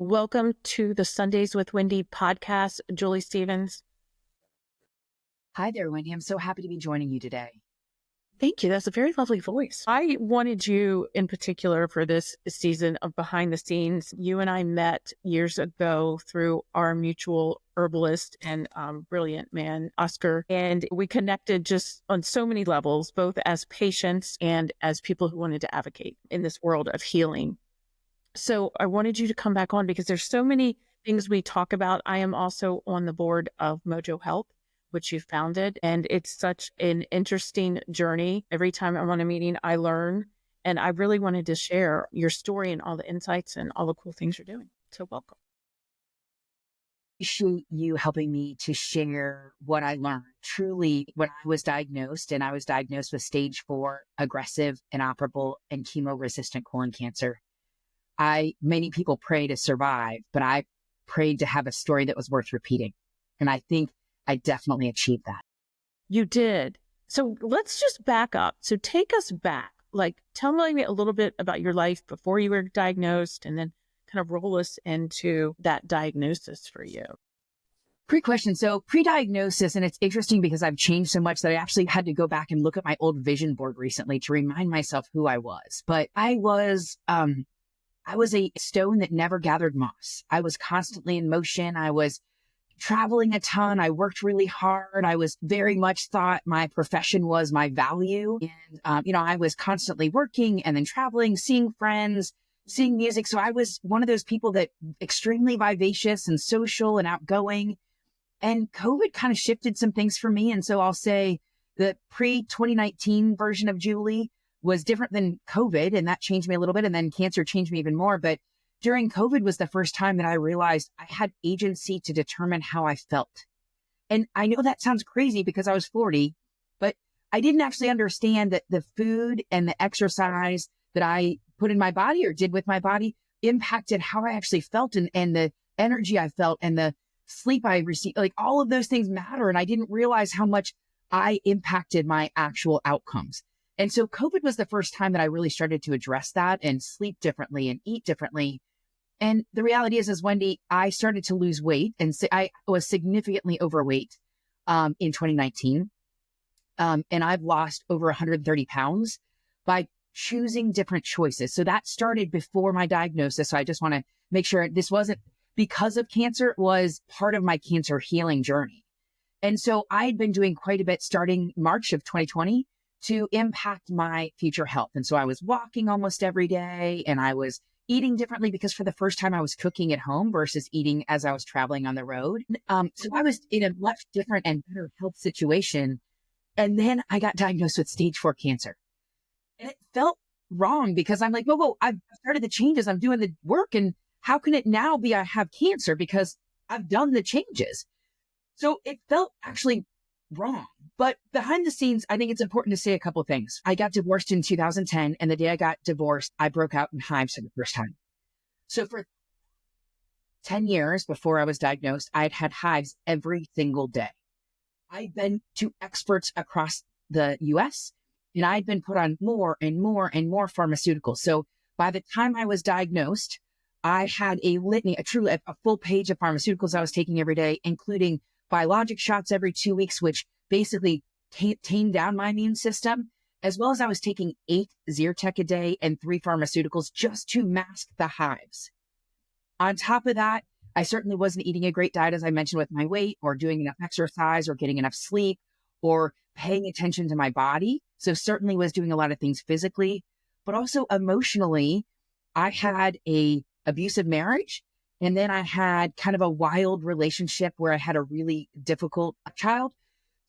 Welcome to the Sundays with Wendy podcast, Julie Stevens. Hi there, Wendy. I'm so happy to be joining you today. Thank you. That's a very lovely voice. I wanted you in particular for this season of Behind the Scenes. You and I met years ago through our mutual herbalist and brilliant man, Oscar. And we connected just on so many levels, both as patients and as people who wanted to advocate in this world of healing. So I wanted you to come back on because there's so many things we talk about. I am also on the board of Mojo Health, which you founded, and it's such an interesting journey. Every time I'm on a meeting, I learn, and I really wanted to share your story and all the insights and all the cool things you're doing. So welcome. Appreciate you helping me to share what I learned. Truly, when I was diagnosed, and I was diagnosed with stage 4 aggressive, inoperable, and chemo-resistant colon cancer, many people pray to survive, but I prayed to have a story that was worth repeating. And I think I definitely achieved that. You did. So let's just back up. So take us back. Tell me a little bit about your life before you were diagnosed, and then kind of roll us into that diagnosis for you. Great question. So pre-diagnosis, and it's interesting because I've changed so much that I actually had to go back and look at my old vision board recently to remind myself who I was. But I was a stone that never gathered moss. I was constantly in motion. I was traveling a ton. I worked really hard. I was very much thought my profession was my value. And, I was constantly working and then traveling, seeing friends, seeing music. So I was one of those people that extremely vivacious and social and outgoing. And COVID kind of shifted some things for me. And so I'll say the pre-2019 version of Julie was different than COVID, and that changed me a little bit. And then cancer changed me even more. But during COVID was the first time that I realized I had agency to determine how I felt. And I know that sounds crazy because I was 40, but I didn't actually understand that the food and the exercise that I put in my body or did with my body impacted how I actually felt and the energy I felt and the sleep I received. Like all of those things matter. And I didn't realize how much I impacted my actual outcomes. And so COVID was the first time that I really started to address that and sleep differently and eat differently. And the reality is Wendy, I started to lose weight, and I was significantly overweight in 2019. And I've lost over 130 pounds by choosing different choices. So that started before my diagnosis. So I just want to make sure this wasn't because of cancer, it was part of my cancer healing journey. And so I had been doing quite a bit starting March of 2020 to impact my future health. And so I was walking almost every day, and I was eating differently because for the first time I was cooking at home versus eating as I was traveling on the road. So I was in a much different and better health situation. And then I got diagnosed with stage 4 cancer. And it felt wrong because I'm like, whoa, I've started the changes. I'm doing the work. And how can it now be I have cancer because I've done the changes? So it felt actually wrong. But behind the scenes, I think it's important to say a couple of things. I got divorced in 2010, and the day I got divorced, I broke out in hives for the first time. So for 10 years before I was diagnosed, I'd had hives every single day. I'd been to experts across the US, and I'd been put on more and more and more pharmaceuticals. So by the time I was diagnosed, I had a litany, a full page of pharmaceuticals I was taking every day, including biologic shots every 2 weeks, which basically tamed down my immune system, as well as I was taking 8 Zyrtec a day and 3 pharmaceuticals just to mask the hives. On top of that, I certainly wasn't eating a great diet, as I mentioned, with my weight or doing enough exercise or getting enough sleep or paying attention to my body. So certainly was doing a lot of things physically, but also emotionally. I had a abusive marriage. And then I had kind of a wild relationship where I had a really difficult child.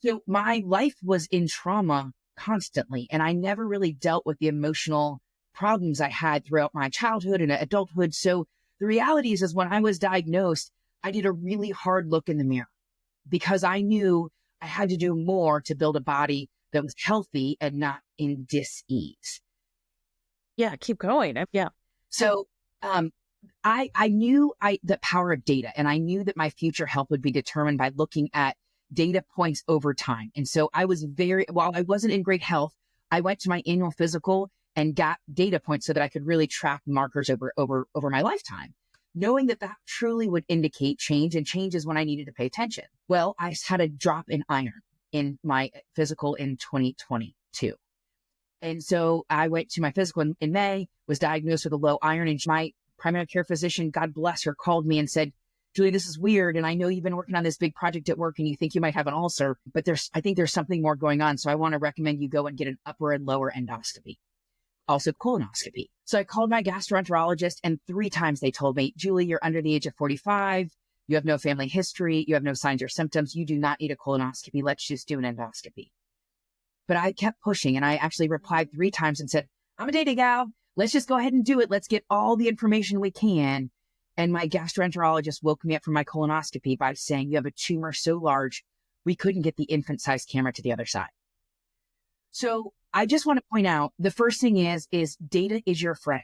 So my life was in trauma constantly, and I never really dealt with the emotional problems I had throughout my childhood and adulthood. So the reality is when I was diagnosed, I did a really hard look in the mirror because I knew I had to do more to build a body that was healthy and not in dis-ease. Yeah, keep going. Yeah. So I knew the power of data, and I knew that my future health would be determined by looking at data points over time. And so I was while I wasn't in great health, I went to my annual physical and got data points so that I could really track markers over my lifetime. knowing that that truly would indicate change, and change is when I needed to pay attention. Well, I had a drop in iron in my physical in 2022. And so I went to my physical in May, was diagnosed with a low iron, and my primary care physician, God bless her, called me and said, Julie, this is weird. And I know you've been working on this big project at work and you think you might have an ulcer, but I think there's something more going on. So I want to recommend you go and get an upper and lower endoscopy, also colonoscopy. So I called my gastroenterologist, and 3 times they told me, Julie, you're under the age of 45. You have no family history. You have no signs or symptoms. You do not need a colonoscopy. Let's just do an endoscopy. But I kept pushing, and I actually replied 3 times and said, I'm a data gal. Let's just go ahead and do it. Let's get all the information we can. And my gastroenterologist woke me up from my colonoscopy by saying, you have a tumor so large, we couldn't get the infant-sized camera to the other side. So I just want to point out, the first thing is data is your friend.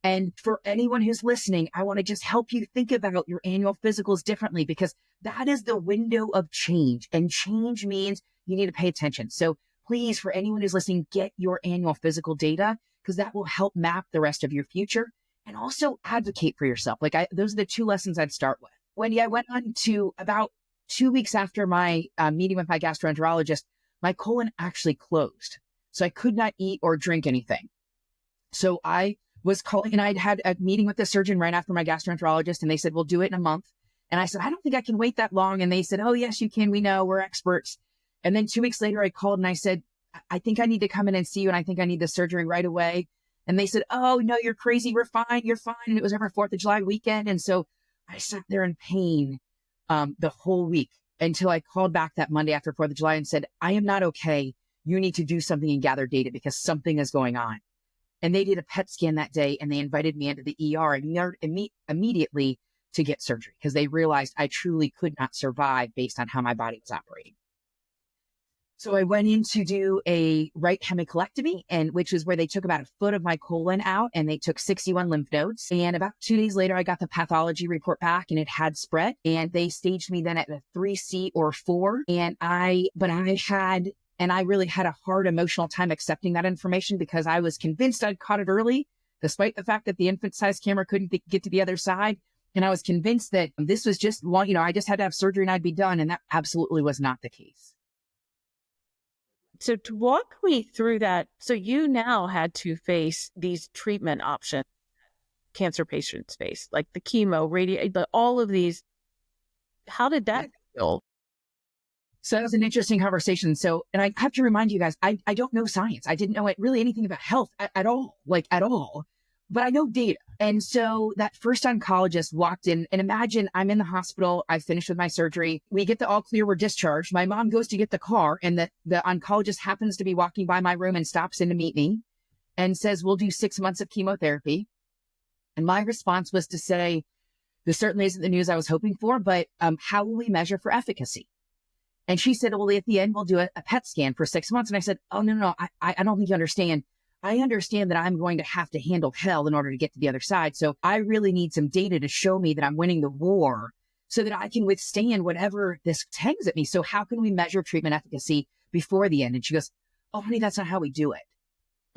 And for anyone who's listening, I want to just help you think about your annual physicals differently, because that is the window of change. And change means you need to pay attention. So please, for anyone who's listening, get your annual physical data, because that will help map the rest of your future, and also advocate for yourself. Those are the 2 lessons I'd start with. Wendy, I went on to about 2 weeks after my meeting with my gastroenterologist, my colon actually closed. So I could not eat or drink anything. So I was calling, and I'd had a meeting with the surgeon right after my gastroenterologist, and they said, we'll do it in a month. And I said, I don't think I can wait that long. And they said, oh, yes, you can. We know, we're experts. And then 2 weeks later, I called and I said, I think I need to come in and see you, and I think I need the surgery right away. And they said, oh, no, you're crazy. We're fine. You're fine. And it was over 4th of July weekend. And so I sat there in pain the whole week until I called back that Monday after 4th of July and said, I am not okay. You need to do something and gather data, because something is going on. And they did a PET scan that day, and they invited me into the ER immediately to get surgery, because they realized I truly could not survive based on how my body was operating. So I went in to do a right hemicolectomy, which is where they took about 1 foot of my colon out, and they took 61 lymph nodes. And about 2 days later, I got the pathology report back, and it had spread, and they staged me then at a 3C or 4. And I really had a hard emotional time accepting that information, because I was convinced I'd caught it early, despite the fact that the infant-sized camera couldn't get to the other side. And I was convinced that this was just one, I just had to have surgery and I'd be done. And that absolutely was not the case. So to walk me through that, so you now had to face these treatment options cancer patients face, like the chemo, all of these. How did that feel? So that was an interesting conversation. And I have to remind you guys, I don't know science. I didn't know really anything about health at all, but I know data. And so that first oncologist walked in, and imagine I'm in the hospital. I finished with my surgery. We get the all clear, we're discharged. My mom goes to get the car, and the oncologist happens to be walking by my room and stops in to meet me and says, we'll do 6 months of chemotherapy. And my response was to say, this certainly isn't the news I was hoping for, but how will we measure for efficacy? And she said, well, at the end, we'll do a PET scan for 6 months. And I said, oh, no, I don't think you understand. I understand that I'm going to have to handle hell in order to get to the other side. So I really need some data to show me that I'm winning the war so that I can withstand whatever this hangs at me. So how can we measure treatment efficacy before the end? And she goes, oh, honey, that's not how we do it.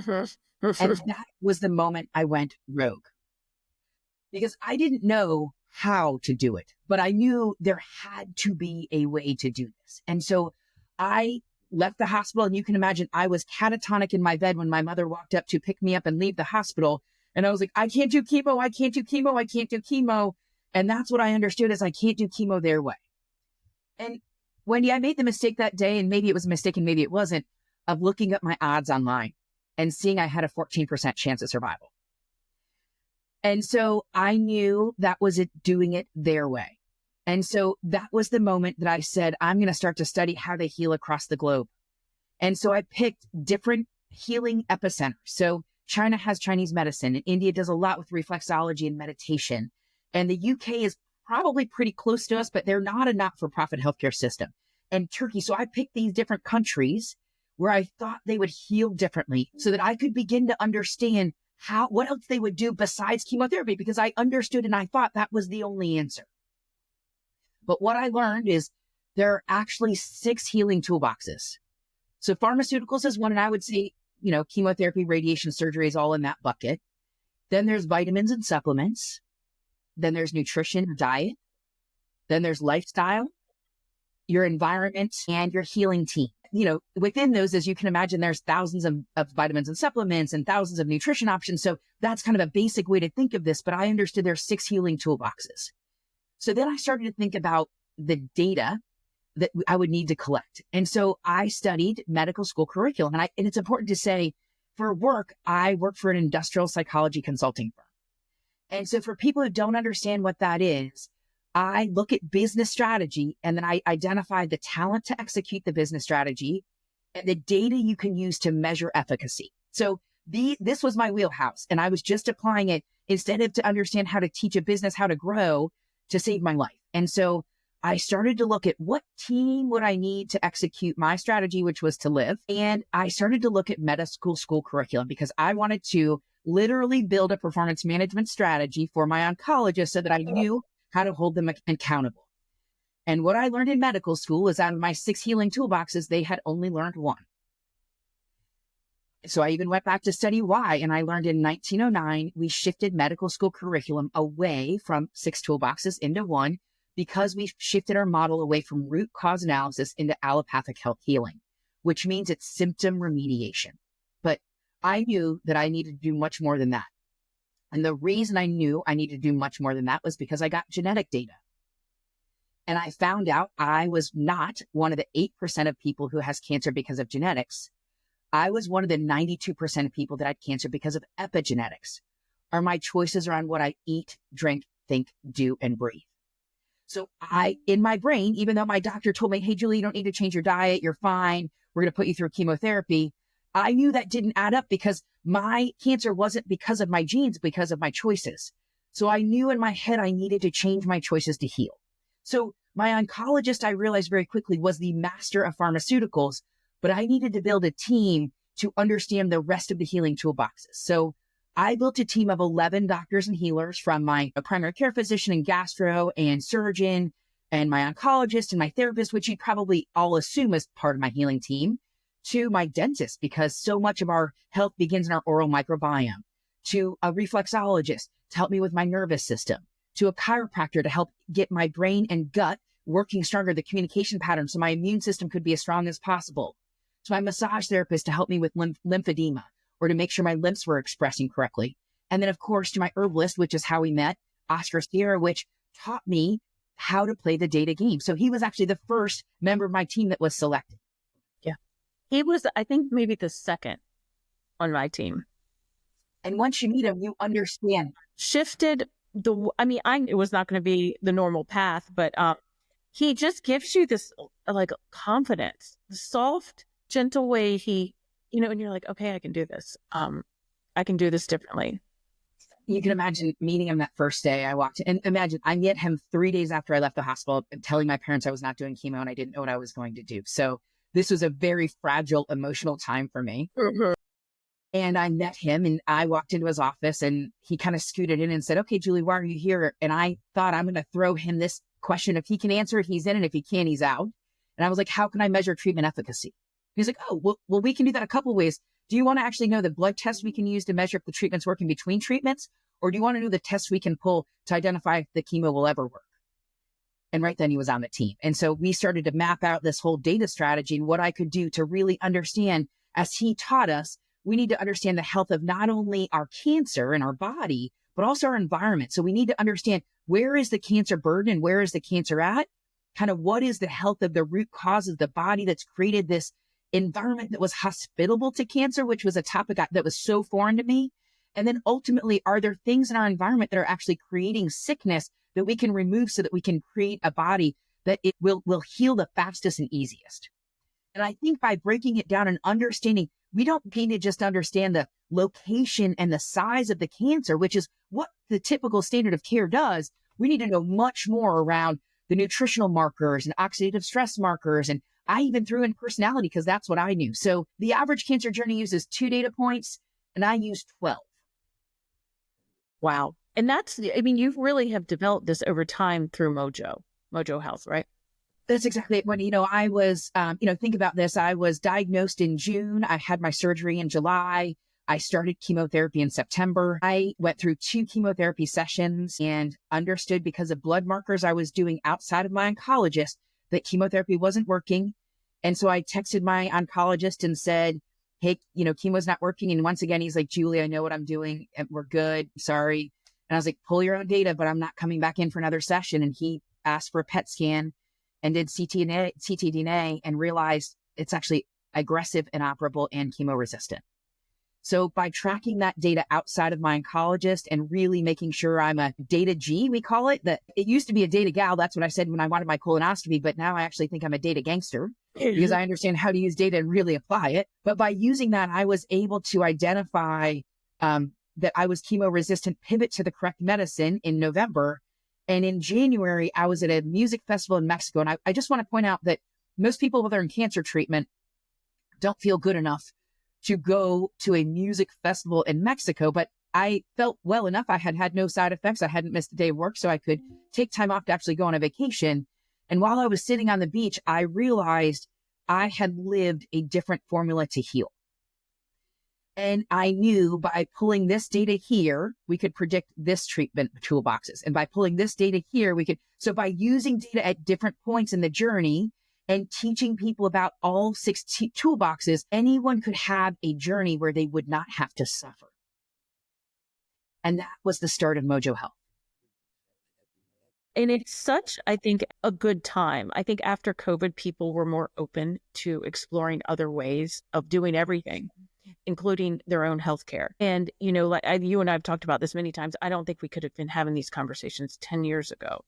And that was the moment I went rogue, because I didn't know how to do it, but I knew there had to be a way to do this. And so I left the hospital, and you can imagine I was catatonic in my bed when my mother walked up to pick me up and leave the hospital. And I was like, I can't do chemo. I can't do chemo. I can't do chemo. And that's what I understood, is I can't do chemo their way. And Wendy, I made the mistake that day, and maybe it was a mistake and maybe it wasn't, of looking up my odds online and seeing I had a 14% chance of survival. And so I knew that was it, doing it their way. And so that was the moment that I said, I'm going to start to study how they heal across the globe. And so I picked different healing epicenters. So China has Chinese medicine, and India does a lot with reflexology and meditation. And the UK is probably pretty close to us, but they're not a not-for-profit healthcare system. And Turkey. So I picked these different countries where I thought they would heal differently, so that I could begin to understand what else they would do besides chemotherapy, because I understood and I thought that was the only answer. But what I learned is there are actually 6 healing toolboxes. So pharmaceuticals is one, and I would say, chemotherapy, radiation, surgery is all in that bucket. Then there's vitamins and supplements. then there's nutrition, diet, then there's lifestyle, your environment, and your healing team. Within those, as you can imagine, there's thousands of vitamins and supplements and thousands of nutrition options. So that's kind of a basic way to think of this, but I understood there's 6 healing toolboxes. So then I started to think about the data that I would need to collect. And so I studied medical school curriculum. And it's important to say, for work, I work for an industrial psychology consulting firm. And so for people who don't understand what that is, I look at business strategy and then I identify the talent to execute the business strategy and the data you can use to measure efficacy. So this was my wheelhouse, and I was just applying it instead of to understand how to teach a business how to grow to save my life. And so I started to look at what team would I need to execute my strategy, which was to live. And I started to look at medical school curriculum because I wanted to literally build a performance management strategy for my oncologist so that I knew how to hold them accountable. And what I learned in medical school is out of my 6 healing toolboxes, they had only learned 1. So I even went back to study why. And I learned in 1909, we shifted medical school curriculum away from 6 toolboxes into 1 because we shifted our model away from root cause analysis into allopathic health healing, which means it's symptom remediation. But I knew that I needed to do much more than that. And the reason I knew I needed to do much more than that was because I got genetic data. And I found out I was not one of the 8% of people who has cancer because of genetics. I was one of the 92% of people that had cancer because of epigenetics, or my choices around what I eat, drink, think, do, and breathe. So in my brain, even though my doctor told me, hey, Julie, you don't need to change your diet. You're fine. We're going to put you through chemotherapy. I knew that didn't add up because my cancer wasn't because of my genes, because of my choices. So I knew in my head I needed to change my choices to heal. So my oncologist, I realized very quickly, was the master of pharmaceuticals, but I needed to build a team to understand the rest of the healing toolboxes. So I built a team of 11 doctors and healers, from my primary care physician and gastro and surgeon and my oncologist and my therapist, which you'd probably all assume as part of my healing team, to my dentist, because so much of our health begins in our oral microbiome, to a reflexologist to help me with my nervous system, to a chiropractor to help get my brain and gut working stronger, the communication pattern, so my immune system could be as strong as possible, to my massage therapist to help me with lymphedema, or to make sure my lymphs were expressing correctly. And then, of course, to my herbalist, which is how we met, Oscar Sierra, which taught me how to play the data game. So he was actually the first member of my team that was selected. Yeah. He was, I think, maybe the second on my team. And once you meet him, you understand. Shifted it was not going to be the normal path, but he just gives you this like confidence, the soft, gentle way and you're like, okay, I can do this. I can do this differently. You can imagine meeting him that first day. I walked in, and imagine I met him 3 days after I left the hospital, telling my parents I was not doing chemo and I didn't know what I was going to do. So this was a very fragile, emotional time for me. Mm-hmm. And I met him and I walked into his office and he kind of scooted in and said, okay, Julie, why are you here? And I thought, I'm going to throw him this question. If he can answer it, he's in, and if he can't, he's out. And I was like, how can I measure treatment efficacy? He's like, oh, well, we can do that a couple of ways. Do you want to actually know the blood tests we can use to measure if the treatment's working between treatments? Or do you want to know the tests we can pull to identify if the chemo will ever work? And right then he was on the team. And so we started to map out this whole data strategy and what I could do to really understand, as he taught us, we need to understand the health of not only our cancer and our body, but also our environment. So we need to understand, where is the cancer burden and where is the cancer at? Kind of what is the health of the root cause of the body that's created this environment that was hospitable to cancer, which was a topic that was so foreign to me. And then ultimately, are there things in our environment that are actually creating sickness that we can remove so that we can create a body that it will heal the fastest and easiest? And I think by breaking it down and understanding, we don't need to just understand the location and the size of the cancer, which is what the typical standard of care does. We need to know much more around the nutritional markers and oxidative stress markers. And I even threw in personality because that's what I knew. So the average cancer journey uses 2 data points and I used 12. Wow. And you really have developed this over time through Mojo Health, right? That's exactly it. When, I was, think about this. I was diagnosed in June. I had my surgery in July. I started chemotherapy in September. I went through 2 chemotherapy sessions and understood because of blood markers I was doing outside of my oncologist that chemotherapy wasn't working. And so I texted my oncologist and said, hey, chemo's not working. And once again, he's like, Julie, I know what I'm doing and we're good. Sorry. And I was like, pull your own data, but I'm not coming back in for another session. And he asked for a PET scan and did ctDNA and realized it's actually aggressive, inoperable, and chemo resistant. So by tracking that data outside of my oncologist and really making sure I'm a data G, we call it, that it used to be a data gal. That's what I said when I wanted my colonoscopy, but now I actually think I'm a data gangster because I understand how to use data and really apply it. But by using that, I was able to identify that I was chemo resistant, pivot to the correct medicine in November. And in January, I was at a music festival in Mexico. And I just want to point out that most people that are in cancer treatment don't feel good enough to go to a music festival in Mexico, but I felt well enough. I had no side effects. I hadn't missed a day of work, so I could take time off to actually go on a vacation. And while I was sitting on the beach, I realized I had lived a different formula to heal. And I knew by pulling this data here, we could predict this treatment toolboxes. And by pulling this data here, so by using data at different points in the journey, and teaching people about all 6 toolboxes, anyone could have a journey where they would not have to suffer. And that was the start of Mojo Health. And it's such, I think, a good time. I think after COVID, people were more open to exploring other ways of doing everything, including their own healthcare. And, like you and I have talked about this many times, I don't think we could have been having these conversations 10 years ago.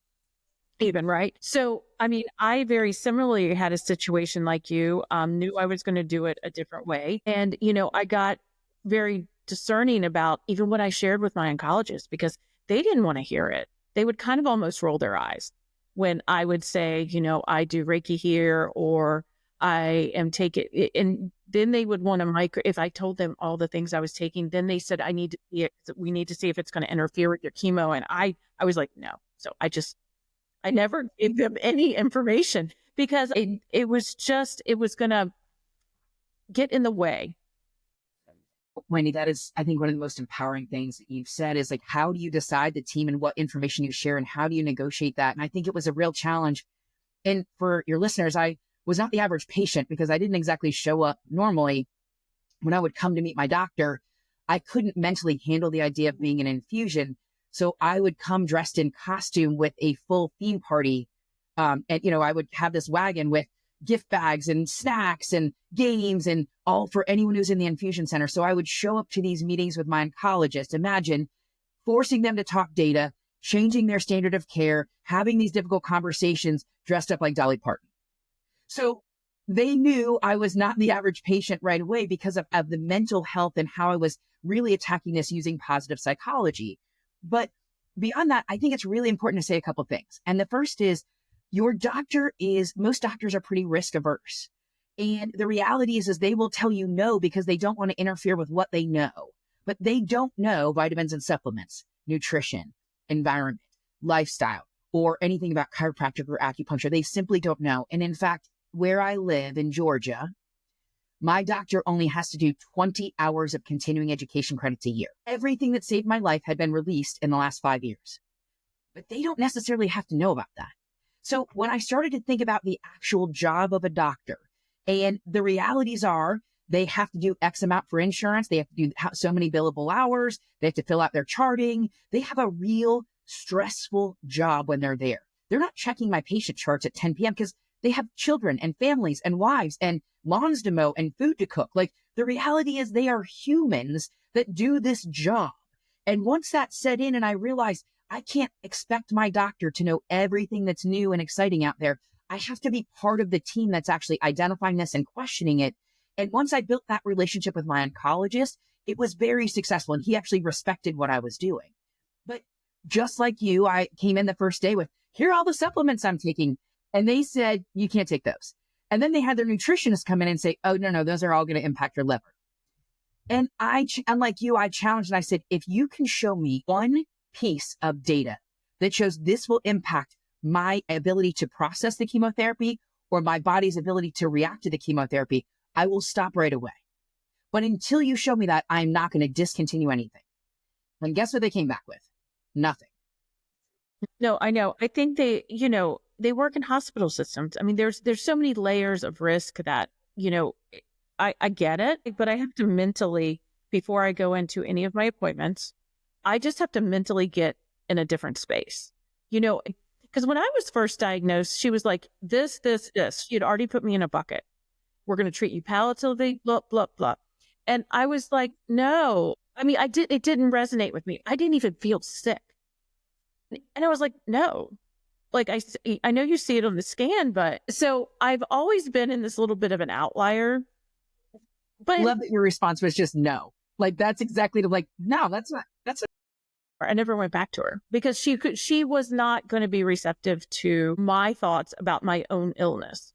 Even, right? So, I very similarly had a situation like you, knew I was going to do it a different way. And, I got very discerning about even what I shared with my oncologist because they didn't want to hear it. They would kind of almost roll their eyes when I would say, I do Reiki here or I am taking, and then they would want to if I told them all the things I was taking, then they said, we need to see if it's going to interfere with your chemo. And I was like, no. So I never gave them any information because it was going to get in the way. Wendy, that is, I think, one of the most empowering things that you've said is like, how do you decide the team and what information you share and how do you negotiate that? And I think it was a real challenge. And for your listeners, I was not the average patient because I didn't exactly show up normally. When I would come to meet my doctor, I couldn't mentally handle the idea of being an infusion. So I would come dressed in costume with a full theme party. And, I would have this wagon with gift bags and snacks and games and all for anyone who's in the infusion center. So I would show up to these meetings with my oncologist. Imagine forcing them to talk data, changing their standard of care, having these difficult conversations dressed up like Dolly Parton. So they knew I was not the average patient right away because of the mental health and how I was really attacking this using positive psychology. But beyond that, I think it's really important to say a couple of things. And the first is most doctors are pretty risk averse. And the reality is they will tell you no because they don't want to interfere with what they know. But they don't know vitamins and supplements, nutrition, environment, lifestyle, or anything about chiropractic or acupuncture. They simply don't know. And in fact, where I live in Georgia, my doctor only has to do 20 hours of continuing education credits a year. Everything that saved my life had been released in the last 5 years. But they don't necessarily have to know about that. So when I started to think about the actual job of a doctor, and the realities are they have to do X amount for insurance, they have to do so many billable hours, they have to fill out their charting. They have a real stressful job when they're there. They're not checking my patient charts at 10 p.m. because they have children and families and wives and lawns to mow and food to cook. Like the reality is they are humans that do this job. And once that set in and I realized I can't expect my doctor to know everything that's new and exciting out there. I have to be part of the team that's actually identifying this and questioning it. And once I built that relationship with my oncologist, it was very successful. And he actually respected what I was doing. But just like you, I came in the first day with, here are all the supplements I'm taking. And they said, you can't take those. And then they had their nutritionist come in and say, oh, no, those are all going to impact your liver. And unlike you, I challenged and I said, if you can show me one piece of data that shows this will impact my ability to process the chemotherapy or my body's ability to react to the chemotherapy, I will stop right away. But until you show me that, I'm not going to discontinue anything. And guess what they came back with? Nothing. No, I know. I think they work in hospital systems. I mean, there's so many layers of risk that, I get it, but I have to mentally, before I go into any of my appointments, I just have to mentally get in a different space, because when I was first diagnosed, she was like, this, this, this. She'd already put me in a bucket. We're going to treat you palliatively, blah, blah, blah. And I was like, no. I mean, it didn't resonate with me. I didn't even feel sick. And I was like, no. Like, I know you see it on the scan, but so I've always been in this little bit of an outlier. But Love that your response was just no. Like, that's exactly no, that's not. I never went back to her because she was not going to be receptive to my thoughts about my own illness.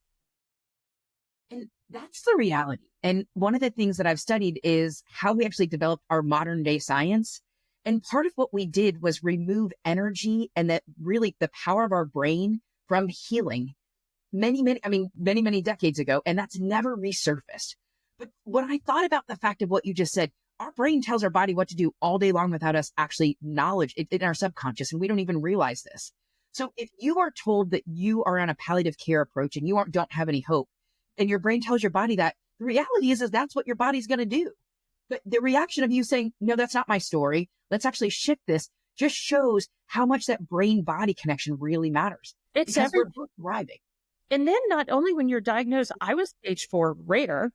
And that's the reality. And one of the things that I've studied is how we actually developed our modern day science. And part of what we did was remove energy and that really the power of our brain from healing many decades ago. And that's never resurfaced. But when I thought about the fact of what you just said, our brain tells our body what to do all day long without us actually knowledge in our subconscious. And we don't even realize this. So if you are told that you are on a palliative care approach and you don't have any hope, and your brain tells your body that, the reality is that's what your body's going to do. But the reaction of you saying, no, that's not my story, let's actually shift this, just shows how much that brain-body connection really matters. It's because we're both thriving. And then not only when you're diagnosed, I was stage 4 rare.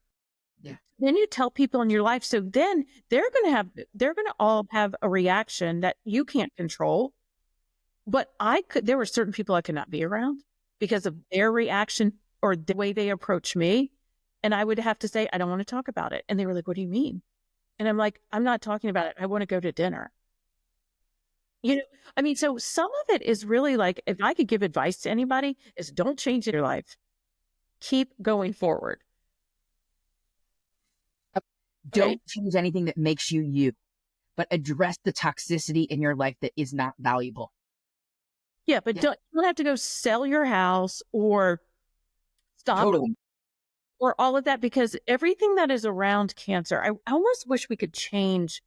Yeah. Then you tell people in your life. So then they're going to all have a reaction that you can't control. But there were certain people I could not be around because of their reaction or the way they approach me. And I would have to say, I don't want to talk about it. And they were like, what do you mean? And I'm like, I'm not talking about it. I want to go to dinner. So some of it is really like, if I could give advice to anybody, is don't change your life. Keep going forward. Don't change anything that makes you, but address the toxicity in your life that is not valuable. Yeah, but don't have to go sell your house or stop Totally. or all of that, because everything that is around cancer, I almost wish we could change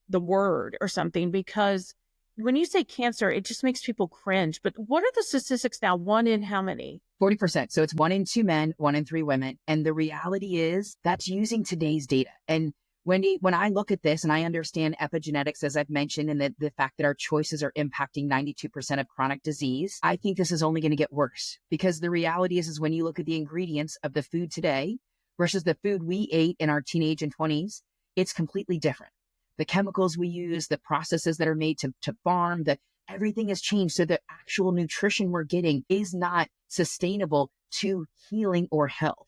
the word or something, because when you say cancer, it just makes people cringe. But what are the statistics now? 1 in how many? 40%. So it's 1 in 2 men, 1 in 3 women. And the reality is that's using today's data. And Wendy, when I look at this and I understand epigenetics, as I've mentioned, and the fact that our choices are impacting 92% of chronic disease, I think this is only going to get worse, because the reality is when you look at the ingredients of the food today versus the food we ate in our teenage and 20s, it's completely different. The chemicals we use, the processes that are made to farm, everything has changed. So the actual nutrition we're getting is not sustainable to healing or health.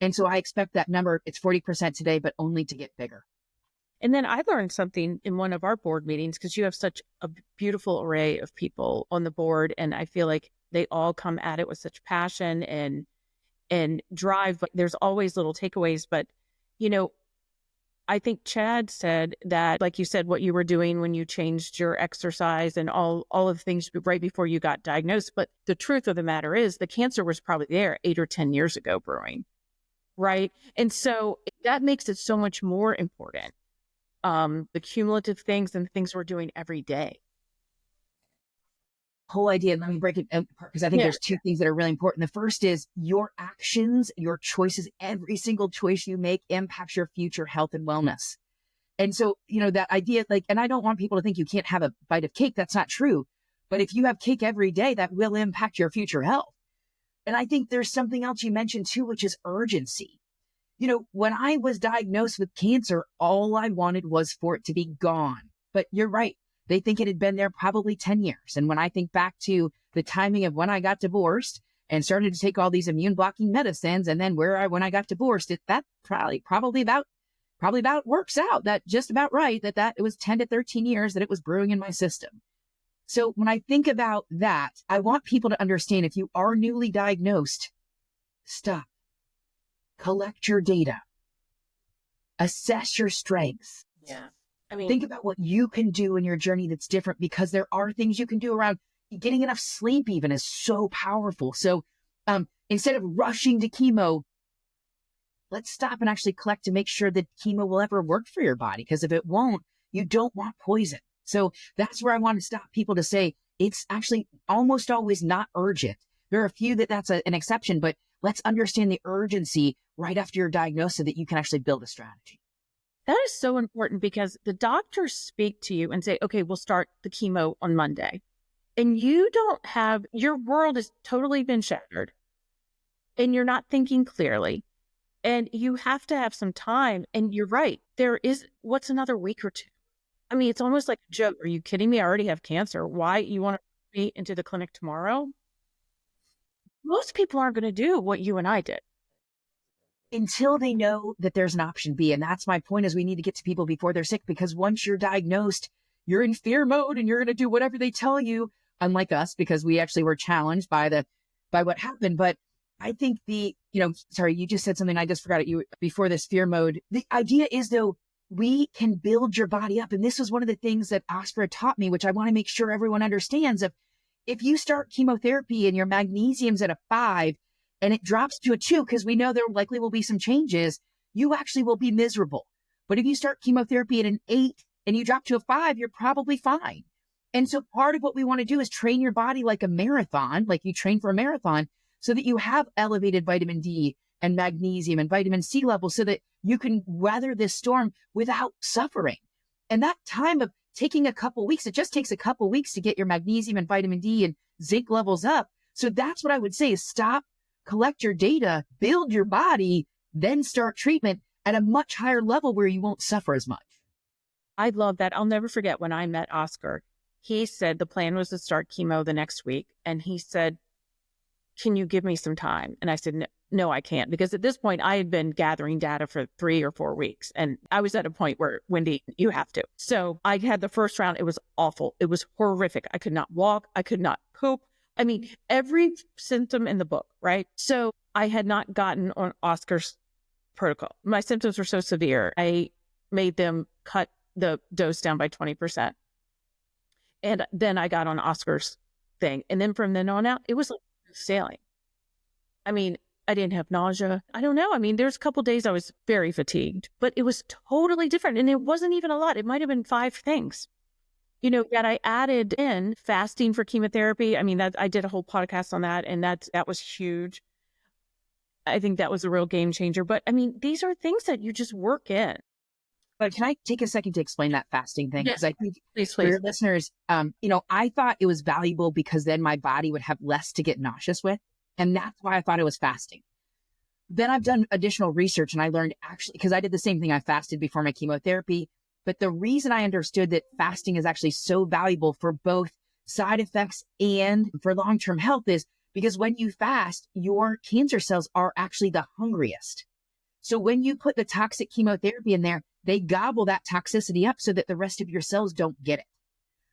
And so I expect that number, it's 40% today, but only to get bigger. And then I learned something in one of our board meetings, because you have such a beautiful array of people on the board. And I feel like they all come at it with such passion and drive, but there's always little takeaways. But, I think Chad said that, like you said, what you were doing when you changed your exercise and all of the things right before you got diagnosed. But the truth of the matter is the cancer was probably there 8 or 10 years ago brewing. Right. And so that makes it so much more important. The cumulative things and things we're doing every day. Whole idea, let me break it apart, because I think there's 2 things that are really important. The first is your actions, your choices, every single choice you make impacts your future health and wellness. And so, that idea, and I don't want people to think you can't have a bite of cake. That's not true. But if you have cake every day, that will impact your future health. And I think there's something else you mentioned too, which is urgency. When I was diagnosed with cancer, all I wanted was for it to be gone. But you're right. They think it had been there probably 10 years. And when I think back to the timing of when I got divorced and started to take all these immune blocking medicines, and then when I got divorced, that probably about works out that just about right, that it was 10 to 13 years that it was brewing in my system. So when I think about that, I want people to understand, if you are newly diagnosed, stop, collect your data, assess your strengths. Yeah. Think about what you can do in your journey that's different, because there are things you can do around getting enough sleep even is so powerful. So instead of rushing to chemo, let's stop and actually collect to make sure that chemo will ever work for your body. Because if it won't, you don't want poison. So that's where I want to stop people to say it's actually almost always not urgent. There are a few that's an exception, but let's understand the urgency right after your diagnosis so that you can actually build a strategy. That is so important because the doctors speak to you and say, okay, we'll start the chemo on Monday. And you don't have, your world has totally been shattered and you're not thinking clearly. And you have to have some time. And you're right. What's another week or two? I mean, it's almost like a joke. Are you kidding me? I already have cancer. Why you want to be into the clinic tomorrow? Most people aren't going to do what you and I did. Until they know that there's an option B. And that's my point, is we need to get to people before they're sick, because once you're diagnosed, you're in fear mode and you're going to do whatever they tell you, unlike us, because we actually were challenged by what happened. But I think sorry, you just said something. I just forgot it. You before this fear mode. The idea is, though, we can build your body up. And this was one of the things that Oscar taught me, which I want to make sure everyone understands. If you start chemotherapy and your magnesium's at a 5 and it drops to a 2, because we know there likely will be some changes, you actually will be miserable. But if you start chemotherapy at an 8 and you drop to a 5, you're probably fine. And so part of what we want to do is train your body like a marathon, like you train for a marathon, so that you have elevated vitamin D and magnesium and vitamin C levels so that you can weather this storm without suffering. And that time of taking a couple weeks, it just takes a couple weeks to get your magnesium and vitamin D and zinc levels up. So that's what I would say, is stop, collect your data, build your body, then start treatment at a much higher level where you won't suffer as much. I love that. I'll never forget when I met Oscar. He said the plan was to start chemo the next week. And he said, can you give me some time? And I said, no, I can't. Because at this point, I had been gathering data for 3 or 4 weeks. And I was at a point where, Wendy, you have to. So I had the first round. It was awful. It was horrific. I could not walk. I could not poop. I mean, every symptom in the book, right? So I had not gotten on Oscar's protocol. My symptoms were so severe. I made them cut the dose down by 20%. And then I got on Oscar's thing. And then from then on out, it was like sailing. I mean, I didn't have nausea. I don't know. I mean, there's a couple days I was very fatigued, but it was totally different. And it wasn't even a lot. It might have been 5 things. Yet I added in fasting for chemotherapy. I mean, I did a whole podcast on that, and that was huge. I think that was a real game changer. But I mean, these are things that you just work in. But can I take a second to explain that fasting thing? Because Yes. I think Please. for your listeners, I thought it was valuable because then my body would have less to get nauseous with. And that's why I thought it was fasting. Then I've done additional research and I learned actually, because I did the same thing. I fasted before my chemotherapy. But the reason I understood that fasting is actually so valuable for both side effects and for long-term health is because when you fast, your cancer cells are actually the hungriest. So when you put the toxic chemotherapy in there, they gobble that toxicity up so that the rest of your cells don't get it.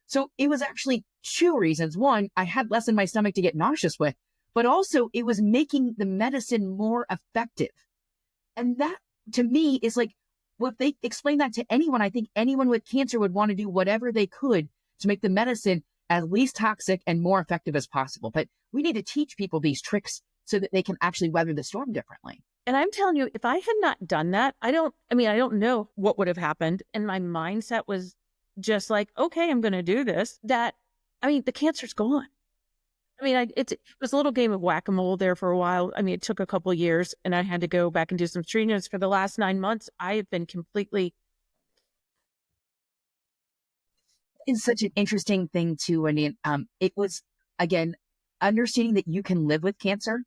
So it was actually 2 reasons. One, I had less in my stomach to get nauseous with, but also it was making the medicine more effective. And that to me is like, well, if they explain that to anyone, I think anyone with cancer would want to do whatever they could to make the medicine as least toxic and more effective as possible. But we need to teach people these tricks so that they can actually weather the storm differently. And I'm telling you, if I had not done that, I don't know what would have happened. And my mindset was just like, okay, I'm going to do this. The cancer's gone. I mean, it was a little game of whack-a-mole there for a while. I mean, it took a couple of years and I had to go back and do some treatments. For the last 9 months, I have been completely. It's such an interesting thing too. I mean, it was, again, understanding that you can live with cancer,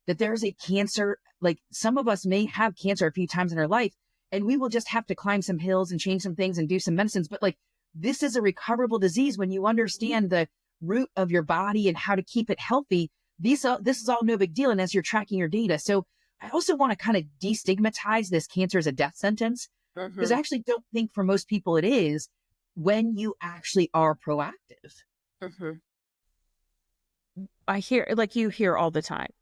that there's a cancer, like some of us may have cancer a few times in our life and we will just have to climb some hills and change some things and do some medicines. But like, this is a recoverable disease when you understand the root of your body and how to keep it healthy. This is all no big deal. And as you're tracking your data. So I also want to kind of destigmatize this cancer as a death sentence, because I actually don't think for most people it is when you actually are proactive. I hear, like you hear all the time,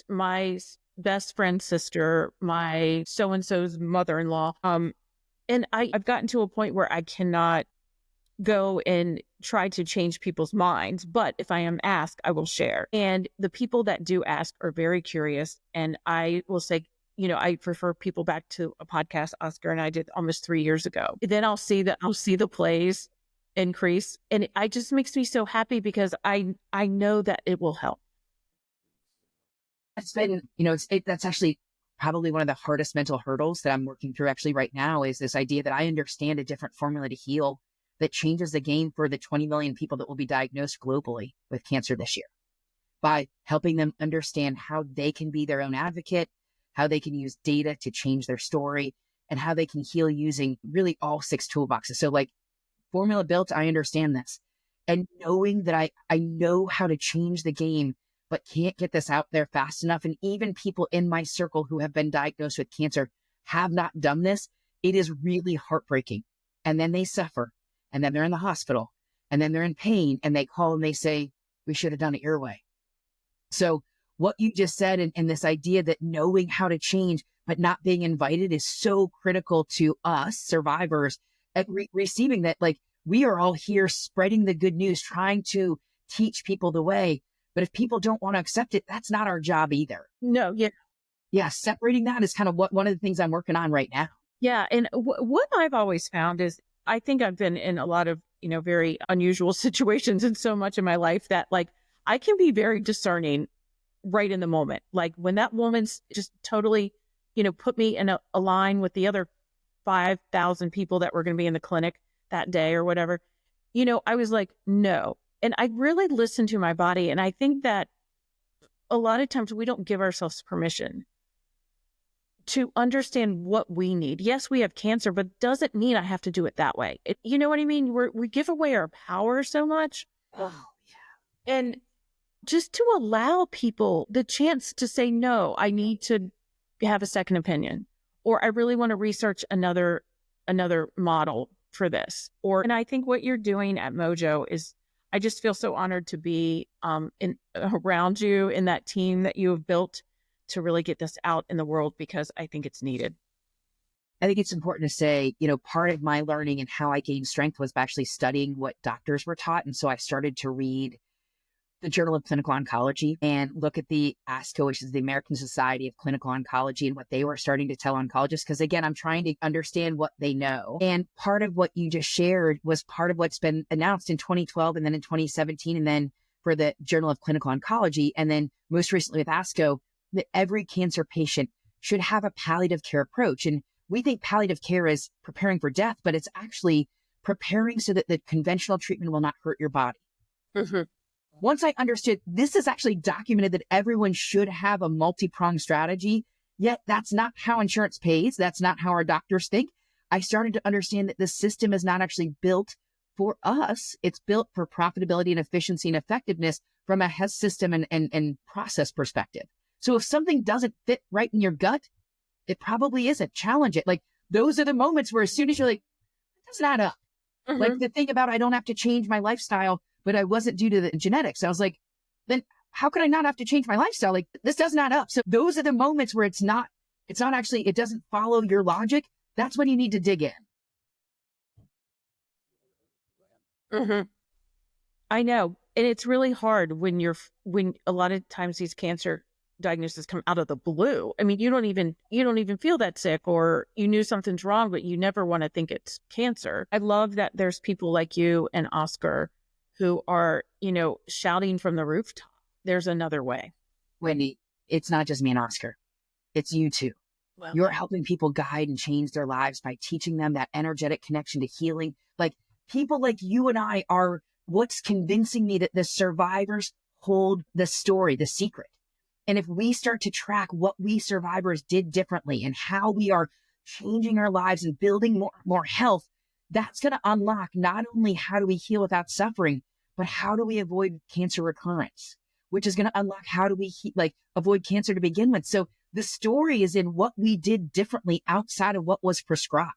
my best friend's sister, my so-and-so's mother-in-law. And I've gotten to a point where I cannot go and try to change people's minds. But if I am asked, I will share. And the people that do ask are very curious. And I will say, I refer people back to a podcast Oscar and I did almost 3 years ago. Then I'll see the plays increase. And it just makes me so happy because I know that it will help. It's been, that's actually probably one of the hardest mental hurdles that I'm working through actually right now is this idea that I understand a different formula to heal that changes the game for the 20 million people that will be diagnosed globally with cancer this year by helping them understand how they can be their own advocate, how they can use data to change their story, and how they can heal using really all 6 toolboxes. So like formula built, I understand this. And knowing that I know how to change the game, but can't get this out there fast enough. And even people in my circle who have been diagnosed with cancer have not done this. It is really heartbreaking. And then they suffer. And then they're in the hospital. And then they're in pain. And they call and they say, we should have done it your way. So what you just said and this idea that knowing how to change, but not being invited is so critical to us survivors at receiving that, like, we are all here spreading the good news, trying to teach people the way. But if people don't want to accept it, that's not our job either. No, yeah. Yeah, separating that is kind of one of the things I'm working on right now. Yeah. And what I've always found is I think I've been in a lot of, very unusual situations in so much of my life that like I can be very discerning right in the moment. Like when that woman's just totally, put me in a line with the other 5,000 people that were going to be in the clinic that day or whatever, I was like, no. And I really listened to my body. And I think that a lot of times we don't give ourselves permission to understand what we need. Yes, we have cancer, but doesn't mean I have to do it that way. You know what I mean? We give away our power so much. Oh, yeah. And just to allow people the chance to say, no, I need to have a second opinion, or I really want to research another model for this. And I think what you're doing at Mojo is, I just feel so honored to be around you in that team that you have built to really get this out in the world because I think it's needed. I think it's important to say, part of my learning and how I gained strength was by actually studying what doctors were taught. And so I started to read the Journal of Clinical Oncology and look at the ASCO, which is the American Society of Clinical Oncology, and what they were starting to tell oncologists. Because again, I'm trying to understand what they know. And part of what you just shared was part of what's been announced in 2012 and then in 2017, and then for the Journal of Clinical Oncology, and then most recently with ASCO, that every cancer patient should have a palliative care approach. And we think palliative care is preparing for death, but it's actually preparing so that the conventional treatment will not hurt your body. Mm-hmm. Once I understood this is actually documented that everyone should have a multi-pronged strategy, yet that's not how insurance pays. That's not how our doctors think. I started to understand that the system is not actually built for us. It's built for profitability and efficiency and effectiveness from a health system and process perspective. So if something doesn't fit right in your gut, it probably isn't. Challenge it. Like those are the moments where as soon as you're like, that's not up. Mm-hmm. Like the thing about I don't have to change my lifestyle, but I wasn't due to the genetics. I was like, then how could I not have to change my lifestyle? Like this does not up. So those are the moments where it's not actually, it doesn't follow your logic. That's when you need to dig in. Mm-hmm. I know. And it's really hard when a lot of times these cancer diagnoses come out of the blue. I mean, you don't even feel that sick, or you knew something's wrong, but you never want to think it's cancer. I love that there's people like you and Oscar who are, shouting from the rooftop, there's another way. Wendy, it's not just me and Oscar. It's you too. Well, you're helping people guide and change their lives by teaching them that energetic connection to healing. Like people like you and I are what's convincing me that the survivors hold the story, the secret. And if we start to track what we survivors did differently and how we are changing our lives and building more health, that's going to unlock not only how do we heal without suffering, but how do we avoid cancer recurrence, which is going to unlock how do we avoid cancer to begin with. So the story is in what we did differently outside of what was prescribed.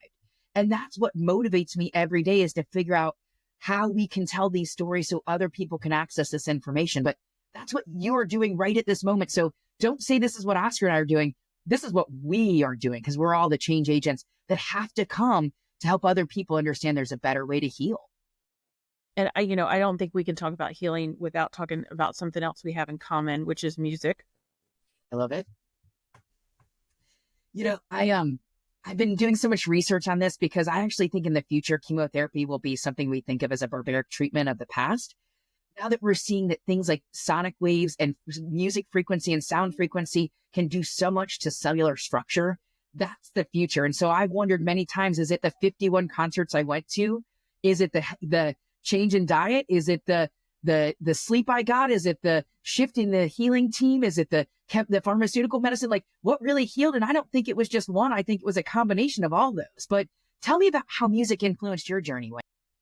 And that's what motivates me every day, is to figure out how we can tell these stories so other people can access this information. But that's what you are doing right at this moment. So don't say this is what Oscar and I are doing. This is what we are doing, because we're all the change agents that have to come to help other people understand there's a better way to heal. And I don't think we can talk about healing without talking about something else we have in common, which is music. I love it. I've been doing so much research on this because I actually think in the future, chemotherapy will be something we think of as a barbaric treatment of the past. Now that we're seeing that things like sonic waves and music frequency and sound frequency can do so much to cellular structure, that's the future. And so I've wondered many times, is it the 51 concerts I went to? Is it the change in diet? Is it the sleep I got? Is it the shift in the healing team? Is it the pharmaceutical medicine? Like, what really healed? And I don't think it was just one. I think it was a combination of all those. But tell me about how music influenced your journey.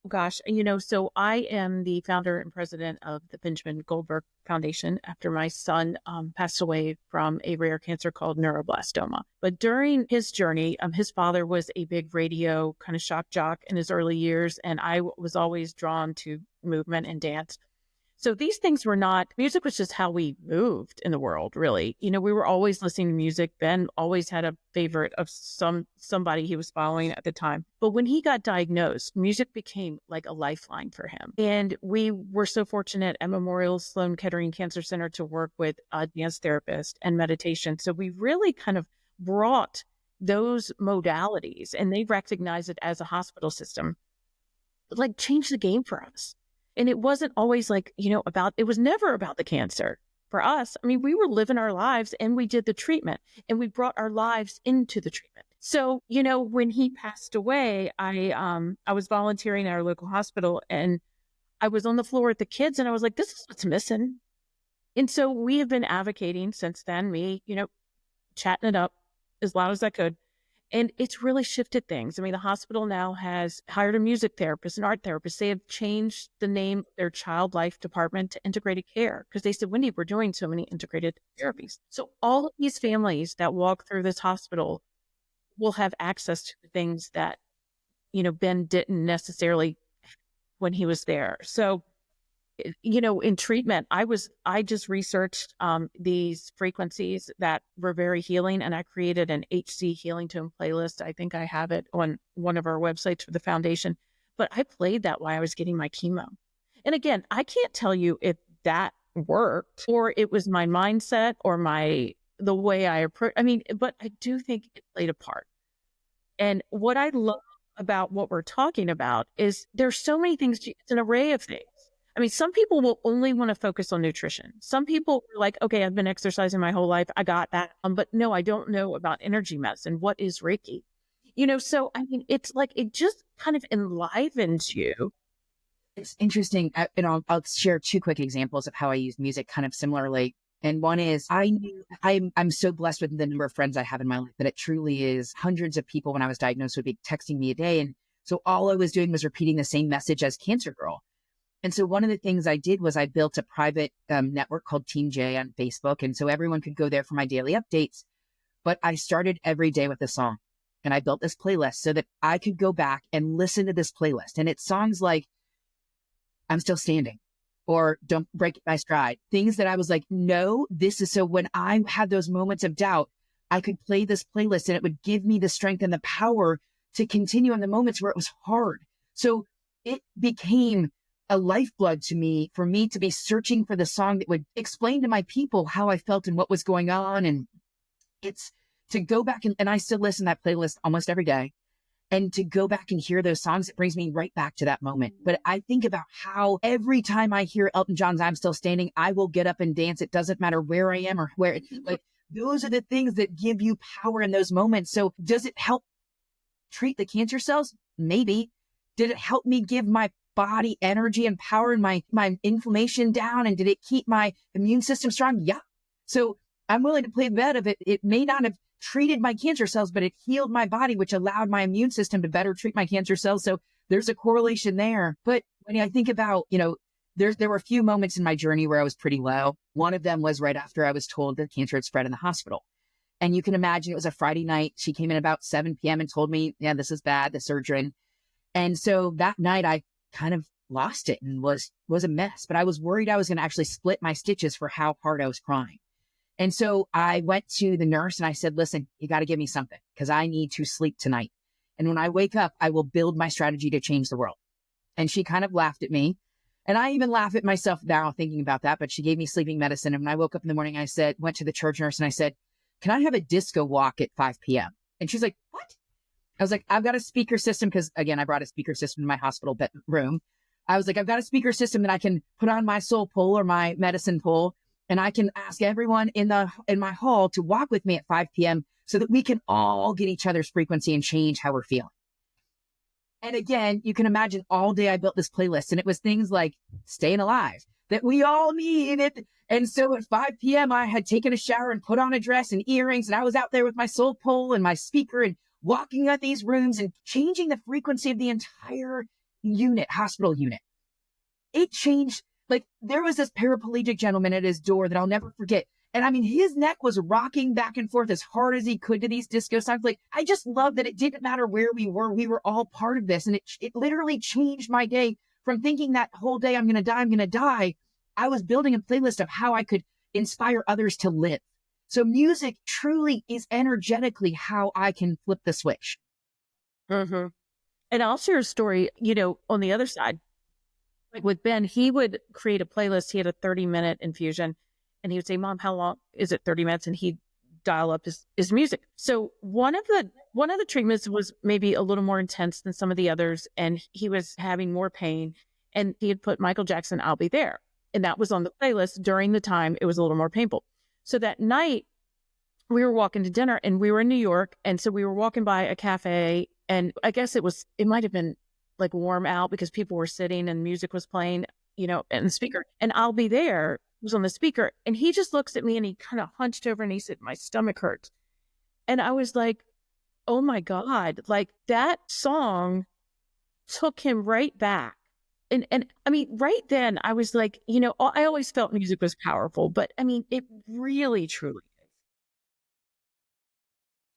Gosh, so I am the founder and president of the Benjamin Goldberg Foundation after my son passed away from a rare cancer called neuroblastoma. But during his journey, his father was a big radio kind of shock jock in his early years, and I was always drawn to movement and dance. So these things were not, music was just how we moved in the world, really. We were always listening to music. Ben always had a favorite of somebody he was following at the time. But when he got diagnosed, music became like a lifeline for him. And we were so fortunate at Memorial Sloan Kettering Cancer Center to work with a dance therapist and meditation. So we really kind of brought those modalities, and they recognized it as a hospital system, like changed the game for us. And it wasn't always like, it was never about the cancer for us. I mean, we were living our lives and we did the treatment and we brought our lives into the treatment. So, when he passed away, I was volunteering at our local hospital and I was on the floor with the kids and I was like, this is what's missing. And so we have been advocating since then, me, chatting it up as loud as I could. And it's really shifted things. I mean, the hospital now has hired a music therapist, an art therapist. They have changed the name of their child life department to integrated care because they said, Wendy, we're doing so many integrated therapies. So all of these families that walk through this hospital will have access to the things that, Ben didn't necessarily when he was there. So, in treatment, I just researched these frequencies that were very healing, and I created an HC Healing Tone playlist. I think I have it on one of our websites for the foundation, but I played that while I was getting my chemo. And again, I can't tell you if that worked or it was my mindset or the way I approach. I mean, but I do think it played a part. And what I love about what we're talking about is there's so many things. It's an array of things. I mean, some people will only want to focus on nutrition. Some people are like, okay, I've been exercising my whole life. I got that. But no, I don't know about energy medicine. What is Reiki? So I mean, it's like, it just kind of enlivens you. It's interesting. I'll share two quick examples of how I use music kind of similarly. And one is I'm so blessed with the number of friends I have in my life that it truly is hundreds of people when I was diagnosed would be texting me a day. And so all I was doing was repeating the same message as Cancer Girl. And so one of the things I did was I built a private network called Team J on Facebook. And so everyone could go there for my daily updates. But I started every day with a song. And I built this playlist so that I could go back and listen to this playlist. And it's songs like I'm Still Standing or Don't Break My Stride. Things that I was like, no, this is so when I had those moments of doubt, I could play this playlist and it would give me the strength and the power to continue in the moments where it was hard. So it became a lifeblood to me, for me to be searching for the song that would explain to my people how I felt and what was going on. And it's to go back and I still listen to that playlist almost every day. And to go back and hear those songs, it brings me right back to that moment. But I think about how every time I hear Elton John's I'm Still Standing, I will get up and dance. It doesn't matter where I am or where, like, those are the things that give you power in those moments. So does it help treat the cancer cells? Maybe. Did it help me give my body energy and power and my inflammation down? And did it keep my immune system strong? Yeah. So I'm willing to play the bet of it. It may not have treated my cancer cells, but it healed my body, which allowed my immune system to better treat my cancer cells. So there's a correlation there. But when I think about, there were a few moments in my journey where I was pretty low. One of them was right after I was told that cancer had spread in the hospital. And you can imagine it was a Friday night. She came in about 7 p.m. and told me, yeah, this is bad, the surgeon. And so that night I kind of lost it and was a mess, but I was worried I was going to actually split my stitches for how hard I was crying. And so I went to the nurse and I said, listen, you got to give me something because I need to sleep tonight. And when I wake up, I will build my strategy to change the world. And she kind of laughed at me. And I even laugh at myself now thinking about that, but she gave me sleeping medicine. And when I woke up in the morning, went to the charge nurse and I said, can I have a disco walk at 5 p.m.? And she's like, what? I was like, I've got a speaker system. Cause again, I brought a speaker system in my hospital room. I was like, I've got a speaker system that I can put on my soul pole or my medicine pole. And I can ask everyone in my hall to walk with me at 5 p.m. so that we can all get each other's frequency and change how we're feeling. And again, you can imagine all day I built this playlist, and it was things like staying alive that we all need. And so at 5 p.m., I had taken a shower and put on a dress and earrings, and I was out there with my soul pole and my speaker and walking out these rooms and changing the frequency of the entire hospital unit. It changed. Like, there was this paraplegic gentleman at his door that I'll never forget. And I mean, his neck was rocking back and forth as hard as he could to these disco songs. Like, I just love that it didn't matter where we were. We were all part of this. And it literally changed my day from thinking that whole day, I'm going to die. I was building a playlist of how I could inspire others to live. So music truly is energetically how I can flip the switch. Mm-hmm. And I'll share a story, on the other side. Like with Ben, he would create a playlist. He had a 30-minute infusion, and he would say, Mom, how long is it? 30 minutes. And he'd dial up his music. So one of the treatments was maybe a little more intense than some of the others. And he was having more pain, and he had put Michael Jackson, I'll Be There. And that was on the playlist during the time it was a little more painful. So that night we were walking to dinner, and we were in New York. And so we were walking by a cafe, and I guess it might've been like warm out because people were sitting and music was playing, and the speaker, and I'll Be There was on the speaker. And he just looks at me and he kind of hunched over and he said, my stomach hurts. And I was like, oh my God, like that song took him right back. And I mean, right then I was like, I always felt music was powerful, but I mean, it really, truly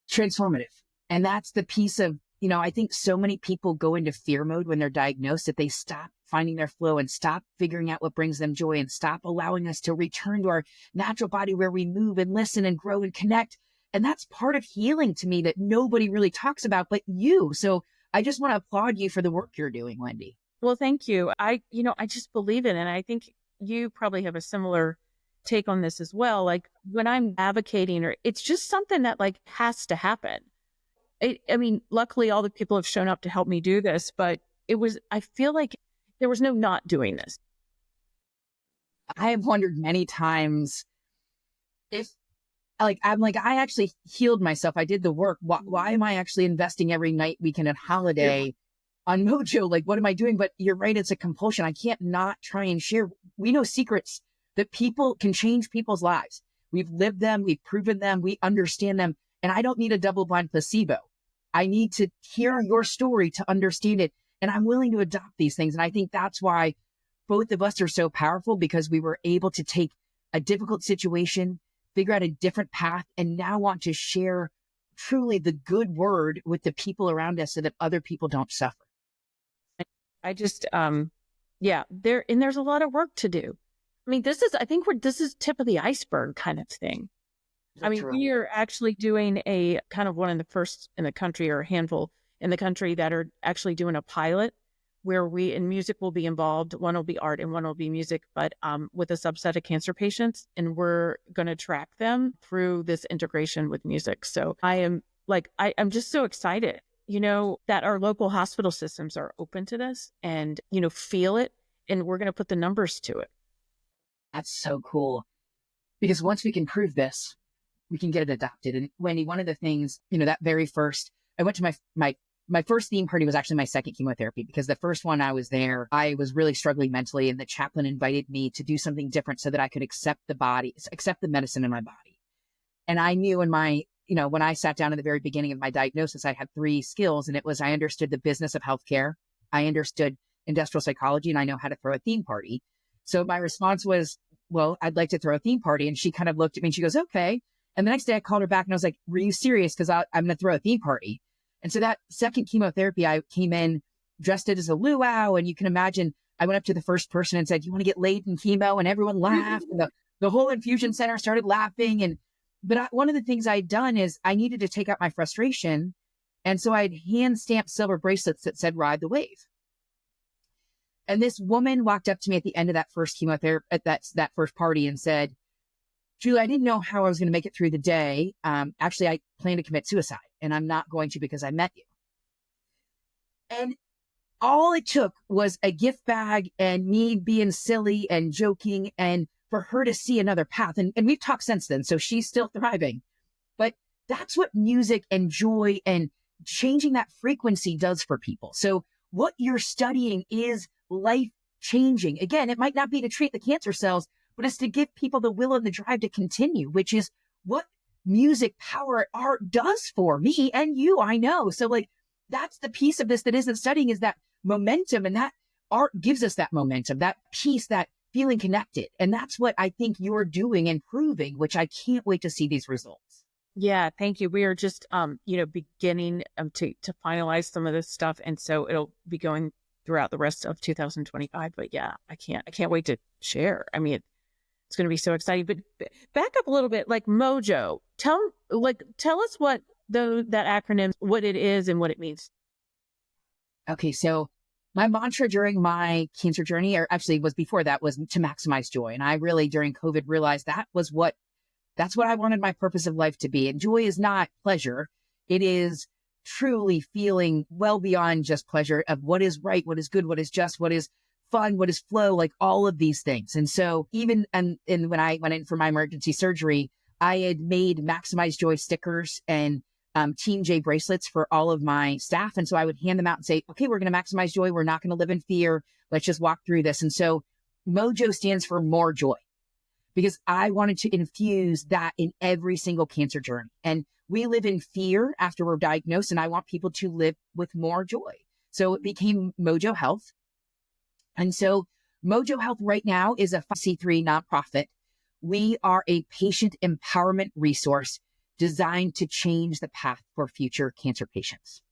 is. Transformative. And that's the piece of, I think so many people go into fear mode when they're diagnosed that they stop finding their flow and stop figuring out what brings them joy and stop allowing us to return to our natural body where we move and listen and grow and connect. And that's part of healing to me that nobody really talks about but you. So I just want to applaud you for the work you're doing, Wendy. Well, thank you. I just believe it. And I think you probably have a similar take on this as well. Like when I'm advocating, it's just something that like has to happen. I mean, luckily all the people have shown up to help me do this, but I feel like there was no not doing this. I have wondered many times if I actually healed myself. I did the work. Why am I actually investing every night, weekend, and holiday on Mojo? Like, what am I doing? But you're right. It's a compulsion. I can't not try and share. We know secrets that people can change people's lives. We've lived them. We've proven them. We understand them. And I don't need a double-blind placebo. I need to hear your story to understand it. And I'm willing to adopt these things. And I think that's why both of us are so powerful, because we were able to take a difficult situation, figure out a different path, and now want to share truly the good word with the people around us so that other people don't suffer. I just, there's a lot of work to do. I mean, this is tip of the iceberg kind of thing. I mean, we are actually doing a kind of one of the first in the country, or a handful in the country, that are actually doing a pilot where we in music will be involved. One will be art and one will be music, but with a subset of cancer patients. And we're going to track them through this integration with music. So I'm just so excited, that our local hospital systems are open to this and, feel it. And we're going to put the numbers to it. That's so cool. Because once we can prove this, we can get it adopted. And Wendy, one of the things, that very first, I went to my first theme party was actually my second chemotherapy, because the first one I was there, I was really struggling mentally, and the chaplain invited me to do something different so that I could accept the medicine in my body. And I knew when I sat down at the very beginning of my diagnosis, I had 3 skills, and it was, I understood the business of healthcare, I understood industrial psychology, and I know how to throw a theme party. So my response was, well, I'd like to throw a theme party. And she kind of looked at me and she goes, okay. And the next day I called her back and I was like, were you serious? Because I'm going to throw a theme party. And so that second chemotherapy, I came in dressed it as a luau. And you can imagine, I went up to the first person and said, you want to get laid in chemo? And everyone laughed. And the whole infusion center started laughing. But one of the things I'd done is I needed to take out my frustration. And so I'd hand stamped silver bracelets that said, ride the wave. And this woman walked up to me at the end of that first chemotherapy, at that first party, and said, Julie, I didn't know how I was going to make it through the day. Actually, I plan to commit suicide, and I'm not going to because I met you. And all it took was a gift bag and me being silly and joking and for her to see another path. And we've talked since then, so she's still thriving. But that's what music and joy and changing that frequency does for people. So what you're studying is life changing. Again, it might not be to treat the cancer cells, but it's to give people the will and the drive to continue, which is what music, power, art does for me and you, I know. So like, that's the piece of this that isn't studying, is that momentum, and that art gives us that momentum, that peace, that feeling connected. And that's what I think you're doing and proving, which I can't wait to see these results. Yeah, thank you. We are just, beginning to finalize some of this stuff. And so it'll be going throughout the rest of 2025. But yeah, I can't wait to share. I mean, it's going to be so exciting. But back up a little bit, like Mojo, tell us what that acronym, what it is and what it means. Okay, so my mantra during my cancer journey, or actually was before that, was to maximize joy. And I really, during COVID, realized that's what I wanted my purpose of life to be. And joy is not pleasure. It is truly feeling well beyond just pleasure of what is right, what is good, what is just, what is fun, what is flow, like all of these things. And so even and when I went in for my emergency surgery, I had made Maximize Joy stickers and Team J bracelets for all of my staff. And so I would hand them out and say, okay, we're going to maximize joy. We're not going to live in fear. Let's just walk through this. And so Mojo stands for more joy, because I wanted to infuse that in every single cancer journey. And we live in fear after we're diagnosed, and I want people to live with more joy. So it became Mojo Health. And so Mojo Health right now is a 5C3 nonprofit. We are a patient empowerment resource designed to change the path for future cancer patients.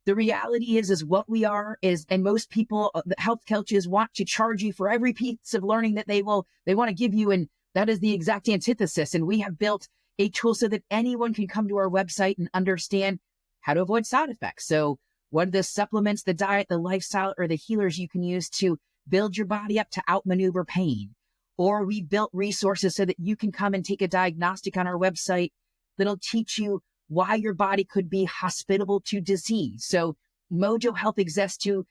The reality is what we are is, and most people, the health coaches want to charge you for every piece of learning that they want to give you. And that is the exact antithesis. And we have built a tool so that anyone can come to our website and understand how to avoid side effects. So what are the supplements, the diet, the lifestyle, or the healers you can use to build your body up to outmaneuver pain? Or we built resources so that you can come and take a diagnostic on our website that'll teach you why your body could be hospitable to disease. So Mojo Health exists to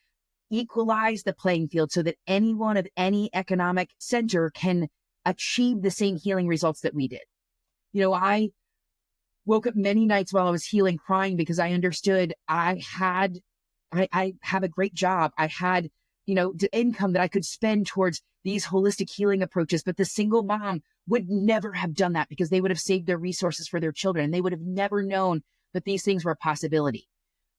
equalize the playing field so that anyone of any economic center can achieve the same healing results that we did. I woke up many nights while I was healing crying because I understood I have a great job. I had, the income that I could spend towards these holistic healing approaches, but the single mom would never have done that because they would have saved their resources for their children. And they would have never known that these things were a possibility.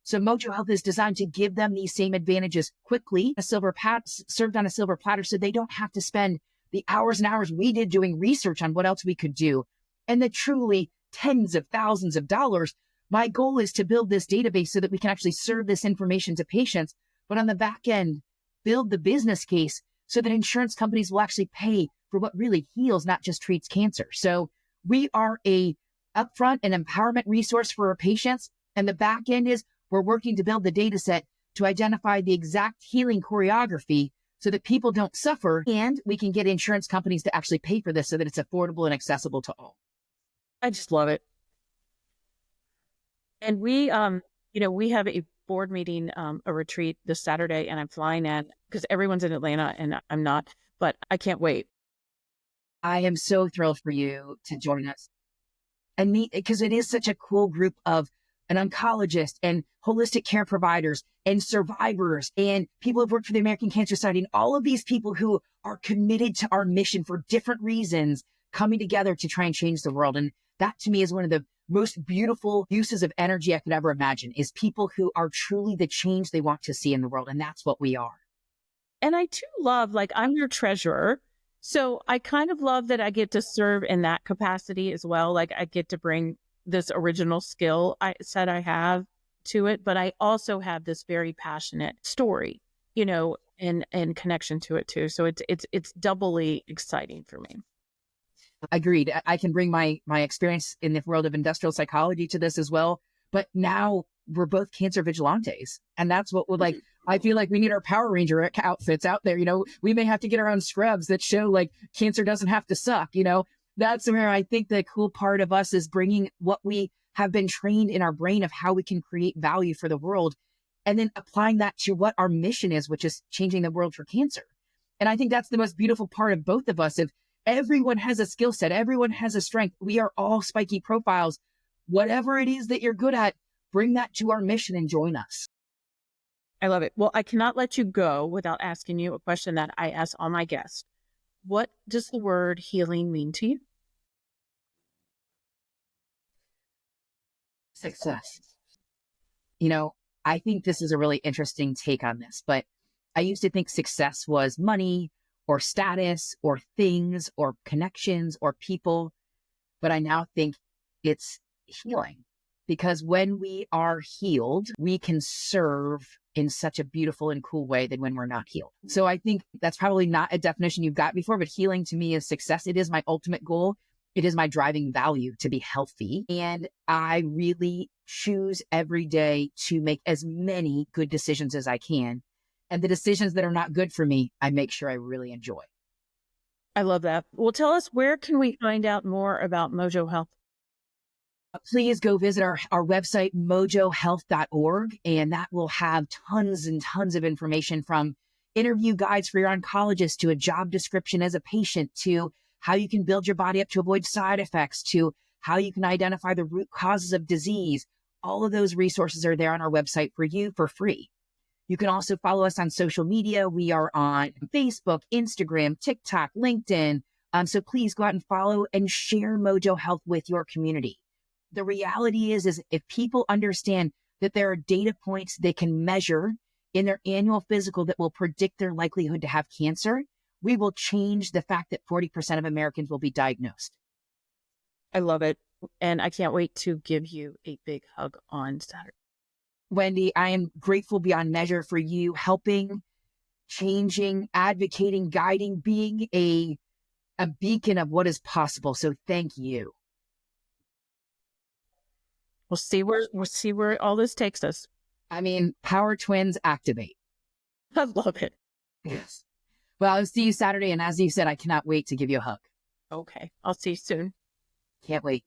So Mojo Health is designed to give them these same advantages quickly, served on a silver platter, so they don't have to spend the hours and hours we did doing research on what else we could do. And the truly tens of thousands of dollars. My goal is to build this database so that we can actually serve this information to patients, but on the back end, build the business case so that insurance companies will actually pay for what really heals, not just treats cancer. So we are a upfront and empowerment resource for our patients. And the back end is we're working to build the data set to identify the exact healing choreography so that people don't suffer, and we can get insurance companies to actually pay for this so that it's affordable and accessible to all. I just love it. And we have a board meeting, a retreat this Saturday, and I'm flying in because everyone's in Atlanta and I'm not, but I can't wait. I am so thrilled for you to join us and meet, because it is such a cool group of an oncologist and holistic care providers and survivors and people who've worked for the American Cancer Society, and all of these people who are committed to our mission for different reasons coming together to try and change the world. And that to me is one of the most beautiful uses of energy I could ever imagine, is people who are truly the change they want to see in the world. And that's what we are. And I too love, I'm your treasurer. So I kind of love that I get to serve in that capacity as well. I get to bring this original skill I have to it, but I also have this very passionate story, and connection to it too. So it's doubly exciting for me. Agreed. I can bring my experience in the world of industrial psychology to this as well. But now we're both cancer vigilantes. And that's what we're I feel like we need our Power Ranger outfits out there. We may have to get our own scrubs that show cancer doesn't have to suck, That's where I think the cool part of us is bringing what we have been trained in our brain of how we can create value for the world and then applying that to what our mission is, which is changing the world for cancer. And I think that's the most beautiful part of both of us. If everyone has a skill set, everyone has a strength, we are all spiky profiles. Whatever it is that you're good at, bring that to our mission and join us. I love it. Well, I cannot let you go without asking you a question that I ask all my guests. What does the word healing mean to you? Success. You know, I think this is a really interesting take on this, but I used to think success was money or status or things or connections or people. But I now think it's healing, because when we are healed, we can serve in such a beautiful and cool way than when we're not healed. So I think that's probably not a definition you've got before, but healing to me is success. It is my ultimate goal. It is my driving value to be healthy. And I really choose every day to make as many good decisions as I can. And the decisions that are not good for me, I make sure I really enjoy. I love that. Well, tell us, where can we find out more about Mojo Health? Please go visit our website, mojohealth.org, and that will have tons and tons of information, from interview guides for your oncologist to a job description as a patient to how you can build your body up to avoid side effects to how you can identify the root causes of disease. All of those resources are there on our website for you for free. You can also follow us on social media. We are on Facebook, Instagram, TikTok, LinkedIn. So please go out and follow and share Mojo Health with your community. The reality is if people understand that there are data points they can measure in their annual physical that will predict their likelihood to have cancer, we will change the fact that 40% of Americans will be diagnosed. I love it. And I can't wait to give you a big hug on Saturday. Wendy, I am grateful beyond measure for you helping, changing, advocating, guiding, being a beacon of what is possible. So thank you. We'll see where all this takes us. I mean, power twins activate. I love it. Yes. Well, I'll see you Saturday. And as you said, I cannot wait to give you a hug. Okay. I'll see you soon. Can't wait.